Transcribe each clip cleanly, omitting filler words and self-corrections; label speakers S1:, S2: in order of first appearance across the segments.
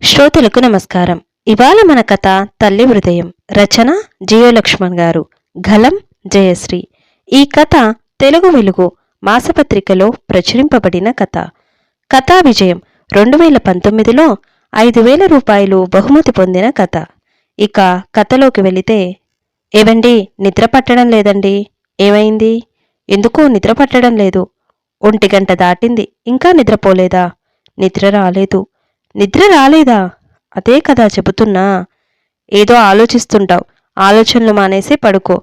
S1: శ్రోతలకు నమస్కారం. ఇవాళ మన కథ తల్లి హృదయం. రచన జియో లక్ష్మణ్ గారు. గలం జయశ్రీ. ఈ కథ తెలుగు వెలుగు మాసపత్రికలో ప్రచురింపబడిన కథ. కథా విజయం 2019లో 5,000 రూపాయలు బహుమతి పొందిన కథ. ఇక కథలోకి వెళితే, ఏవండి, నిద్ర పట్టడం లేదండి. ఏమైంది? ఎందుకో నిద్ర పట్టడం లేదు. 1 గంట దాటింది, ఇంకా నిద్రపోలేదా? నిద్ర రాలేదు. నిద్ర రాలేదా? అదే కదా చెబుతున్నా. ఏదో ఆలోచిస్తుంటావు. ఆలోచనలు మానేసి పడుకో.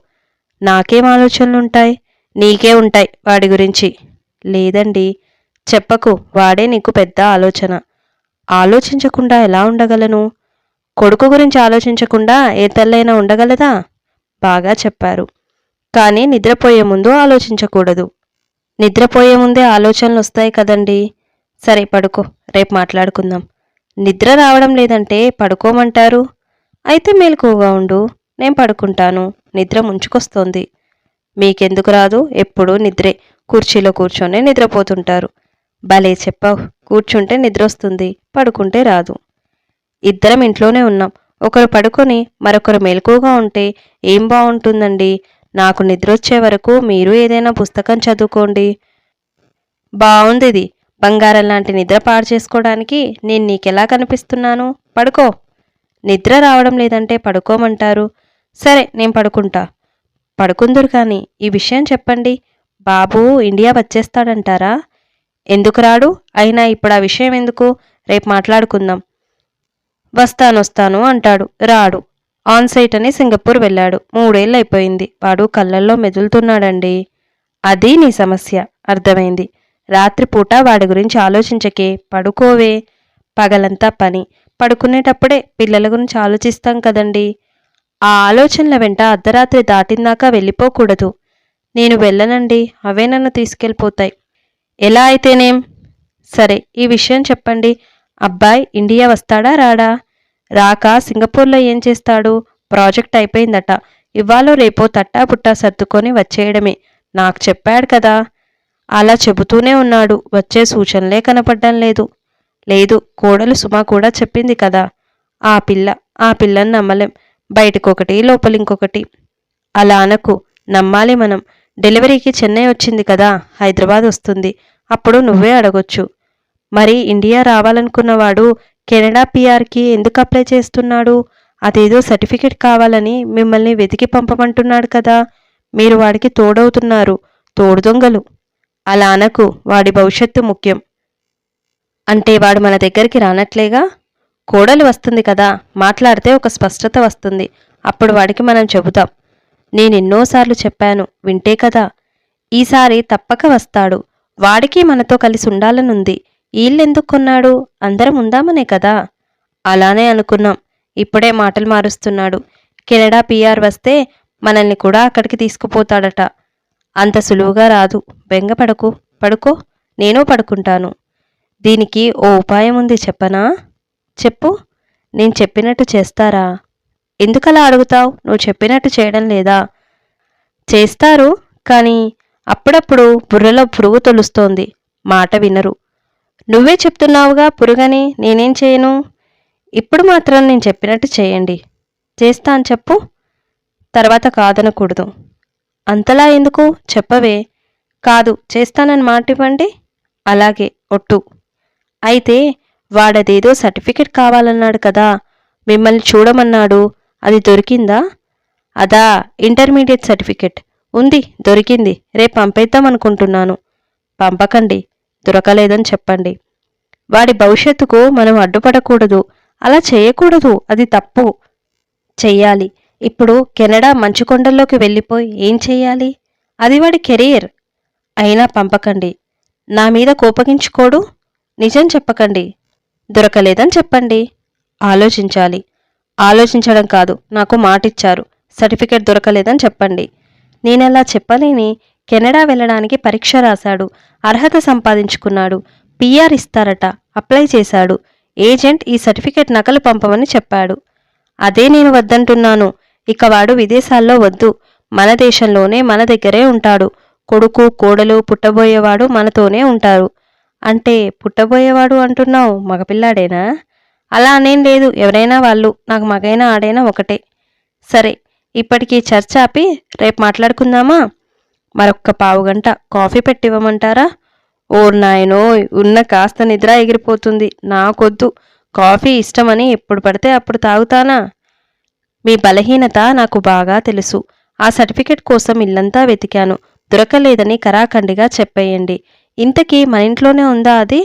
S1: నాకేం ఆలోచనలుంటాయి? నీకే ఉంటాయి వాడి గురించి. లేదండి, చెప్పకు. వాడే నీకు పెద్ద ఆలోచన. ఆలోచించకుండా ఎలా ఉండగలను? కొడుకు గురించి ఆలోచించకుండా ఏ తల్లైనా ఉండగలదా? బాగా చెప్పారు. కానీ నిద్రపోయే ముందు ఆలోచించకూడదు. నిద్రపోయే ముందే ఆలోచనలు వస్తాయి కదండి. సరే పడుకో, రేపు మాట్లాడుకుందాం. నిద్ర రావడం లేదంటే పడుకోమంటారు? అయితే మెలకువగా ఉండు, నేను పడుకుంటాను. నిద్ర ముంచుకొస్తోంది. మీకెందుకు రాదు? ఎప్పుడూ నిద్రే. కుర్చీలో కూర్చొని నిద్రపోతుంటారు. భలే చెప్పావు. కూర్చుంటే నిద్రొస్తుంది, పడుకుంటే రాదు. ఇద్దరం ఇంట్లోనే ఉన్నాం. ఒకరు పడుకొని మరొకరు మెలకువగా ఉంటే ఏం బాగుంటుందండి? నాకు నిద్రొచ్చే వరకు మీరు ఏదైనా పుస్తకం చదువుకోండి. బావుందిది. బంగారం లాంటి నిద్ర పాడు చేసుకోవడానికి నేను నీకెలా కనిపిస్తున్నాను? పడుకో. నిద్ర రావడం లేదంటే పడుకోమంటారు. సరే, నేను పడుకుంటా. పడుకుందురు కానీ ఈ విషయం చెప్పండి. బాబు ఇండియా వచ్చేస్తాడంటారా? ఎందుకు రాడు? అయినా ఇప్పుడు ఆ విషయం ఎందుకు? రేపు మాట్లాడుకుందాం. వస్తాను అంటాడు, రాడు. ఆన్సైట్ అని సింగపూర్ వెళ్ళాడు. 3 ఏళ్ళు అయిపోయింది. వాడు కళ్ళల్లో మెదులుతున్నాడండి. అది నీ సమస్య. అర్థమైంది. రాత్రిపూట వాడి గురించి ఆలోచించకే, పడుకోవే. పగలంతా పని. పడుకునేటప్పుడే పిల్లల గురించి ఆలోచిస్తాం కదండి. ఆ ఆలోచనల వెంట అర్ధరాత్రి దాటిందాకా వెళ్ళిపోకూడదు. నేను వెళ్ళనండి, అవే నన్ను తీసుకెళ్ళిపోతాయి. ఎలా అయితేనేం? సరే, ఈ విషయం చెప్పండి. అబ్బాయి ఇండియా వస్తాడా రాడా? రాక సింగపూర్లో ఏం చేస్తాడు? ప్రాజెక్ట్ అయిపోయిందట. ఇవాళ రేపో తట్టా పుట్టా సర్దుకొని వచ్చేయడమే. నాకు చెప్పాడు కదా. అలా చెబుతూనే ఉన్నాడు. వచ్చే సూచనలే కనపడ్డం లేదు. లేదు, కోడలు సుమా కూడా చెప్పింది కదా. ఆ పిల్లని నమ్మలేం. బయటకొకటి లోపలింకొకటి. అలా అనకు. నమ్మాలి మనం. డెలివరీకి చెన్నై వచ్చింది కదా, హైదరాబాద్ వస్తుంది. అప్పుడు నువ్వే అడగొచ్చు. మరి ఇండియా రావాలనుకున్నవాడు కెనడా పిఆర్కి ఎందుకు అప్లై చేస్తున్నాడు? అదేదో సర్టిఫికెట్ కావాలని మిమ్మల్ని వెతికి పంపమంటున్నాడు కదా. మీరు వాడికి తోడవుతున్నారు. తోడు దొంగలు. అలా అనకు. వాడి భవిష్యత్తు ముఖ్యం. అంటే వాడు మన దగ్గరికి రానట్లేగా. కోడలు వస్తుంది కదా, మాట్లాడితే ఒక స్పష్టత వస్తుంది. అప్పుడు వాడికి మనం చెబుతాం. నేనెన్నోసార్లు చెప్పాను, వింటే కదా. ఈసారి తప్పక వస్తాడు. వాడికి మనతో కలిసి ఉండాలనుంది. ఈళ్ళెందుకు కొన్నాడు? అందరం ఉందామనే కదా. అలానే అనుకున్నాం. ఇప్పుడే మాటలు మారుస్తున్నాడు. కెనడా పిఆర్ వస్తే మనల్ని కూడా అక్కడికి తీసుకుపోతాడట. అంత సులువుగా రాదు. బెంగపడకు. పడుకో. నేను పడుకుంటాను. దీనికి ఓ ఉపాయం ఉంది, చెప్పనా? చెప్పు. నేను చెప్పినట్టు చేస్తారా? ఎందుకలా అడుగుతావు? నువ్వు చెప్పినట్టు చేయడం లేదా? చేస్తారు, కానీ అప్పుడప్పుడు బుర్రలో పురుగు తొలుస్తోంది. మాట వినరు. నువ్వే చెప్తున్నావుగా పురుగని. నేనేం చేయను? ఇప్పుడు మాత్రం నేను చెప్పినట్టు చేయండి. చేస్తాను, చెప్పు. తర్వాత కాదనకూడదు. అంతలా ఎందుకు? చెప్పవే. కాదు, చేస్తానని మాటివ్వండి. అలాగే, ఒట్టు. అయితే వాడదేదో సర్టిఫికెట్ కావాలన్నాడు కదా, మిమ్మల్ని చూడమన్నాడు. అది దొరికిందా? అదా, ఇంటర్మీడియట్ సర్టిఫికెట్ ఉంది, దొరికింది. రేపు పంపేద్దామనుకుంటున్నాను. పంపకండి. దొరకలేదని చెప్పండి. వాడి భవిష్యత్తుకు మనం అడ్డుపడకూడదు. అలా చేయకూడదు. అది తప్పు. చెయ్యాలి. ఇప్పుడు కెనడా మంచుకొండల్లోకి వెళ్ళిపోయి ఏం చెయ్యాలి? అది వాడి కెరీర్. అయినా పంపకండి. నా మీద కోపగించుకోడు. నిజం చెప్పకండి. దొరకలేదని చెప్పండి. ఆలోచించాలి. ఆలోచించడం కాదు, నాకు మాటిచ్చారు. సర్టిఫికెట్ దొరకలేదని చెప్పండి. నేనలా చెప్పలేని. కెనడా వెళ్ళడానికి పరీక్ష రాశాడు. అర్హత సంపాదించుకున్నాడు. పిఆర్ ఇస్తారట. అప్లై చేశాడు. ఏజెంట్ ఈ సర్టిఫికెట్ నకలు పంపమని చెప్పాడు. అదే నేను వద్దంటున్నాను. ఇక వాడు విదేశాల్లో వద్దు. మన దేశంలోనే మన దగ్గరే ఉంటాడు. కొడుకు కోడలు పుట్టబోయేవాడు మనతోనే ఉంటారు. అంటే పుట్టబోయేవాడు అంటున్నావు, మగపిల్లాడేనా? అలా అనేం లేదు, ఎవరైనా వాళ్ళు, నాకు మగైనా ఆడైనా ఒకటే. సరే, ఇప్పటికీ చర్చ ఆపి రేపు మాట్లాడుకుందామా? మరొక్క పావుగంట కాఫీ పెట్టివ్వమంటారా? ఓ నాయనో, ఉన్న కాస్త నిద్ర ఎగిరిపోతుంది. నాకొద్దు. కాఫీ ఇష్టమని ఎప్పుడు పడితే అప్పుడు తాగుతానా? మీ బలహీనత నాకు బాగా తెలుసు. ఆ సర్టిఫికెట్ కోసం ఇల్లంతా వెతికాను, దొరకలేదని కరాఖండిగా చెప్పేయండి. ఇంతకీ మన ఇంట్లోనే ఉందా అది?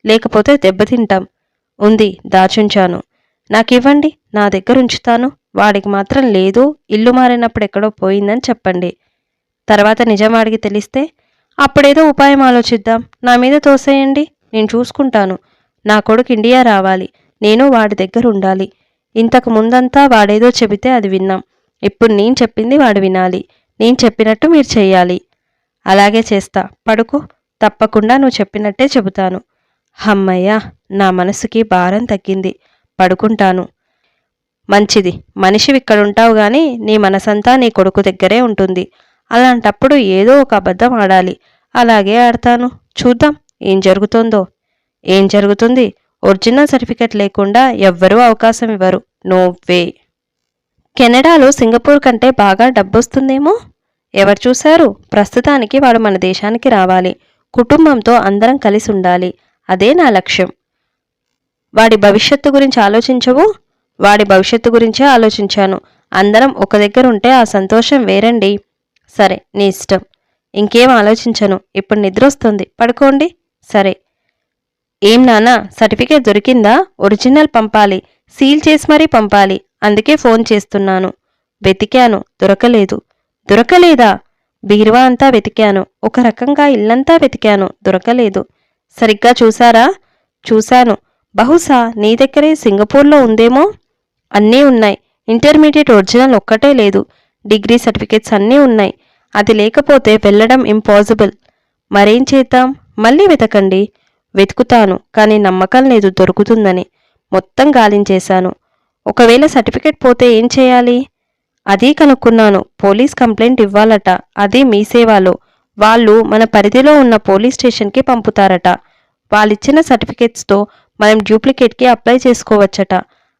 S1: లేకపోతే దెబ్బతింటాం. ఉంది, దాచుంచాను. నాకివ్వండి, నా దగ్గర ఉంచుతాను. వాడికి మాత్రం లేదు, ఇల్లు మారినప్పుడు ఎక్కడో పోయిందని చెప్పండి. తర్వాత నిజం వాడికి తెలిస్తే అప్పుడేదో ఉపాయం ఆలోచిద్దాం. నా మీద తోసేయండి, నేను చూసుకుంటాను. నా కొడుకు ఇండియా రావాలి, నేను వాడి దగ్గర ఉండాలి. ఇంతకు ముందంతా వాడేదో చెబితే అది విన్నాం. ఇప్పుడు నేను చెప్పింది వాడు వినాలి. నేను చెప్పినట్టు మీరు చెయ్యాలి. అలాగే చేస్తా, పడుకో. తప్పకుండా నువ్వు చెప్పినట్టే చెబుతాను. హమ్మయ్యా, నా మనసుకి భారం తగ్గింది. పడుకుంటాను. మంచిది, మనిషివిక్కడుంటావు గాని నీ మనసంతా నీ కొడుకు దగ్గరే ఉంటుంది. అలాంటప్పుడు ఏదో ఒక అబద్ధం ఆడాలి. అలాగే ఆడతాను. చూద్దాం ఏం జరుగుతుందో. ఏం జరుగుతుంది? ఒరిజినల్ సర్టిఫికెట్ లేకుండా ఎవ్వరూ అవకాశం ఇవ్వరు. No way. కెనడాలో సింగపూర్ కంటే బాగా డబ్బొస్తుందేమో. ఎవరు చూశారు? ప్రస్తుతానికి వాడు మన దేశానికి రావాలి. కుటుంబంతో అందరం కలిసి ఉండాలి. అదే నా లక్ష్యం. వాడి భవిష్యత్తు గురించి ఆలోచించవు? వాడి భవిష్యత్తు గురించే ఆలోచించాను. అందరం ఒక దగ్గర ఉంటే ఆ సంతోషం వేరండి. సరే, నీ ఇష్టం. ఇంకేం ఆలోచించను. ఇప్పుడు నిద్రొస్తుంది, పడుకోండి. సరే. ఏం నాన్నా, సర్టిఫికేట్ దొరికిందా? ఒరిజినల్ పంపాలి, సీల్ చేసి మరీ పంపాలి. అందుకే ఫోన్ చేస్తున్నాను. వెతికాను, దొరకలేదు. దొరకలేదా? బీరువా అంతా వెతికాను, ఒక రకంగా ఇల్లంతా వెతికాను, దొరకలేదు. సరిగ్గా చూసారా? చూశాను. బహుశా నీ దగ్గరే సింగపూర్లో ఉందేమో. అన్నీ ఉన్నాయి. ఇంటర్మీడియట్ ఒరిజినల్ ఒక్కటే లేదు. డిగ్రీ సర్టిఫికేట్స్ అన్నీ ఉన్నాయి. అది లేకపోతే వెళ్ళడం ఇంపాసిబుల్. మరేం చేద్దాం? మళ్ళీ వెతకండి. వెతుకుతాను, కానీ నమ్మకం లేదు దొరుకుతుందని. మొత్తం గాలించేశాను. ఒకవేళ సర్టిఫికేట్ పోతే ఏం చేయాలి? అదీ కనుక్కున్నాను. Police complaint ఇవ్వాలట. అది మీ సేవలో. వాళ్ళు మన పరిధిలో ఉన్న పోలీస్ స్టేషన్కి పంపుతారట. వాళ్ళిచ్చిన సర్టిఫికేట్స్తో మనం డూప్లికేట్కి అప్లై చేసుకోవచ్చట.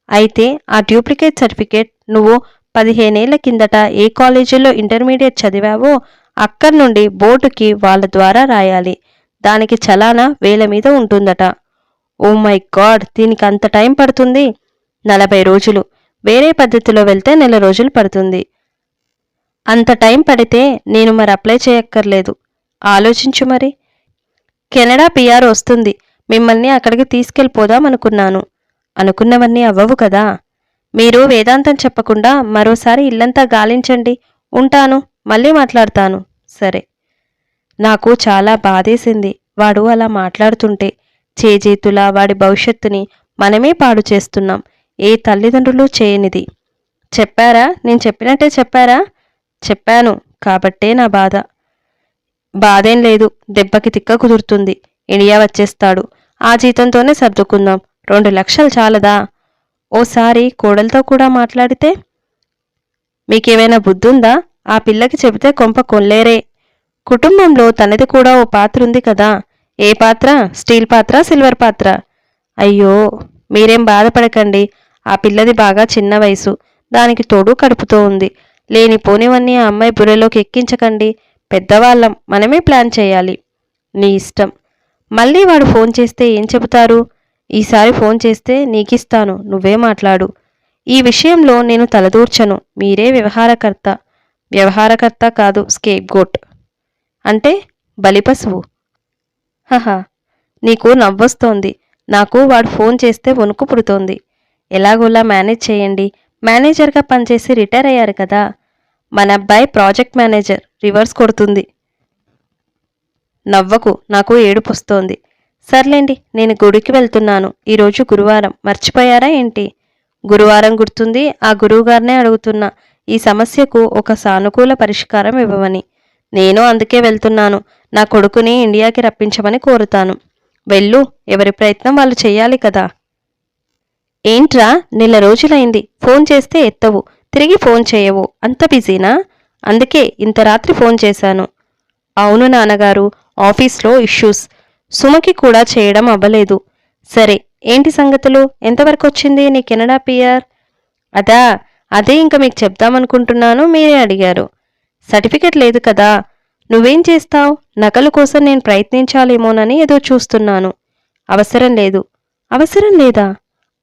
S1: అయితే ఆ డూప్లికేట్ సర్టిఫికేట్ నువ్వు 15 ఏళ్ల కిందట ఏ కాలేజీలో ఇంటర్మీడియట్ చదివావో అక్కడి నుండి బోర్డుకి వాళ్ళ ద్వారా రాయాలి. దానికి చలానా వేల మీద ఉంటుందట. ఓ మై గాడ్, దీనికి అంత టైం పడుతుంది? 40 రోజులు. వేరే పద్ధతిలో వెళ్తే 1 నెల రోజులు పడుతుంది. అంత టైం పడితే నేను మరి అప్లై చేయక్కర్లేదు. ఆలోచించు మరి. కెనడా పిఆర్ వస్తుంది. మిమ్మల్ని అక్కడికి తీసుకెళ్ళిపోదాం అనుకున్నాను. అనుకున్నవన్నీ అవ్వవు కదా. మీరు వేదాంతం చెప్పకుండా మరోసారి ఇల్లంతా గాలించండి. ఉంటాను, మళ్ళీ మాట్లాడతాను. సరే. నాకు చాలా బాధేసింది వాడు అలా మాట్లాడుతుంటే. చేజేతులా వాడి భవిష్యత్తుని మనమే పాడు చేస్తున్నాం. ఏ తల్లిదండ్రులు చేయనిది. చెప్పారా? నేను చెప్పినట్టే చెప్పారా? చెప్పాను కాబట్టే నా బాధ. బాధేం లేదు. దెబ్బకి తిక్క కుదురుతుంది. ఇండియా వచ్చేస్తాడు. ఆ జీతంతోనే సర్దుకుందాం. 2 లక్షలు చాలదా? ఓసారి కోడలతో కూడా మాట్లాడితే. మీకేమైనా బుద్ధుందా? ఆ పిల్లకి చెబితే కొంప కొల్లేరే. కుటుంబంలో తనది కూడా ఓ పాత్ర ఉంది కదా. ఏ పాత్ర? స్టీల్ పాత్ర, సిల్వర్ పాత్ర? అయ్యో, మీరేం బాధపడకండి. ఆ పిల్లది బాగా చిన్న వయసు. దానికి తోడు కడుపుతో ఉంది. లేనిపోనివన్నీ ఆ అమ్మాయి బుర్రలోకి ఎక్కించకండి. పెద్దవాళ్ళం, మనమే ప్లాన్ చేయాలి. నీ ఇష్టం. మళ్ళీ వాడు ఫోన్ చేస్తే ఏం చెబుతారు? ఈసారి ఫోన్ చేస్తే నీకిస్తాను, నువ్వే మాట్లాడు. ఈ విషయంలో నేను తలదూర్చను. మీరే వ్యవహారకర్త. వ్యవహారకర్త కాదు, స్కేప్ గోట్. అంటే బలిపశువు. హహా, నీకు నవ్వొస్తోంది. నాకు వాడు ఫోన్ చేస్తే వణుకు పుడుతోంది. ఎలాగోలా మేనేజ్ చేయండి. మేనేజర్గా పనిచేసి రిటైర్ అయ్యారు కదా. మన అబ్బాయి ప్రాజెక్ట్ మేనేజర్. రివర్స్ కొడుతుంది. నవ్వకు, నాకు ఏడుపొస్తోంది. సర్లేండి, నేను గుడికి వెళ్తున్నాను. ఈరోజు గురువారం, మర్చిపోయారా ఏంటి? గురువారం గుర్తుంది. ఆ గురువుగారినే అడుగుతున్నా ఈ సమస్యకు ఒక సానుకూల పరిష్కారం ఇవ్వమని. నేను అందుకే వెళ్తున్నాను. నా కొడుకుని ఇండియాకి రప్పించమని కోరుతాను. వెళ్ళు, ఎవరి ప్రయత్నం వాళ్ళు చెయ్యాలి కదా. ఏంట్రా, 1 నెల రోజులైంది. ఫోన్ చేస్తే ఎత్తవు, తిరిగి ఫోన్ చేయవు. అంత బిజీనా? అందుకే ఇంత రాత్రి ఫోన్ చేశాను. అవును నాన్నగారు, ఆఫీస్లో ఇష్యూస్. సుమకి కూడా చేయడం అవ్వలేదు. సరే, ఏంటి సంగతులు? ఎంతవరకు వచ్చింది నీ కెనడా పిఆర్? అదే ఇంక మీకు చెప్దామనుకుంటున్నాను, మీరే అడిగారు. సర్టిఫికెట్ లేదు కదా. నువ్వేం చేస్తావ్? నకలు కోసం నేను ప్రయత్నించాలేమోనని ఏదో చూస్తున్నాను. అవసరం లేదు. అవసరం లేదా?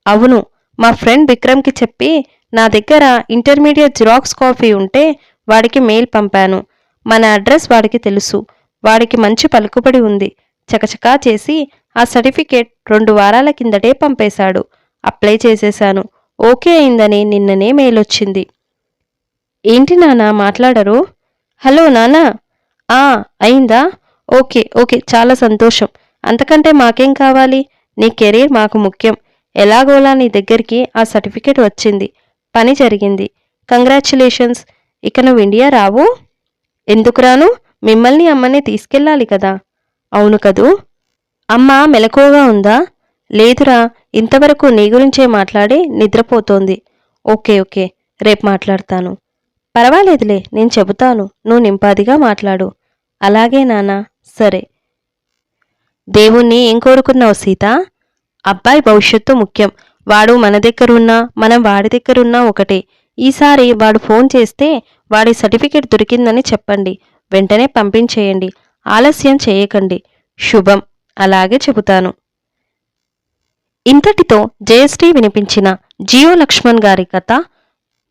S1: అవును, మా ఫ్రెండ్ విక్రమ్కి చెప్పి నా దగ్గర ఇంటర్మీడియట్ జిరాక్స్ కాపీ ఉంటే వాడికి మెయిల్ పంపాను. మన అడ్రస్ వాడికి తెలుసు. వాడికి మంచి పలుకుబడి ఉంది. చకచకా చేసి ఆ సర్టిఫికేట్ 2 వారాల కిందటే పంపేశాడు. అప్లై చేసేశాను. ఓకే అయిందని నిన్ననే మెయిల్ వచ్చింది. ఏంటి నానా మాట్లాడరు? హలో నానా. అయిందా? ఓకే ఓకే, చాలా సంతోషం. అంతకంటే మాకేం కావాలి? నీ కెరీర్ మాకు ముఖ్యం. ఎలాగోలా నీ దగ్గరికి ఆ సర్టిఫికేట్ వచ్చింది. పని జరిగింది. కంగ్రాచ్యులేషన్స్. ఇక నువ్వు ఇండియా రావు? ఎందుకు రాను? మిమ్మల్ని అమ్మని తీసుకెళ్ళాలి కదా. అవును కదూ. అమ్మ మెలకువగా ఉందా? లేదురా, ఇంతవరకు నీ గురించే మాట్లాడి నిద్రపోతోంది. ఓకే ఓకే, రేపు మాట్లాడతాను. పర్వాలేదులే, నేను చెబుతాను. నువ్వు నింపాదిగా మాట్లాడు. అలాగే నాన్నా. సరే. దేవుణ్ణి ఏం కోరుకున్నావు సీత? అబ్బాయి భవిష్యత్తు ముఖ్యం. వాడు మన దగ్గరున్నా మనం వాడి దగ్గరున్నా ఒకటే. ఈసారి వాడు ఫోన్ చేస్తే వాడి సర్టిఫికెట్ దొరికిందని చెప్పండి. వెంటనే పంపించేయండి. ఆలస్యం చేయకండి. శుభం. అలాగే చెబుతాను. ఇంతటితో జయశ్రీ వినిపించిన జియో లక్ష్మణ్ గారి కథ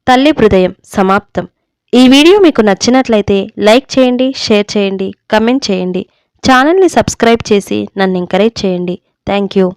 S1: తల్లి హృదయం సమాప్తం. ఈ వీడియో మీకు నచ్చినట్లయితే లైక్ చేయండి, షేర్ చేయండి, కమెంట్ చేయండి. ఛానల్ని సబ్స్క్రైబ్ చేసి నన్ను ఎంకరేజ్ చేయండి. Thank you.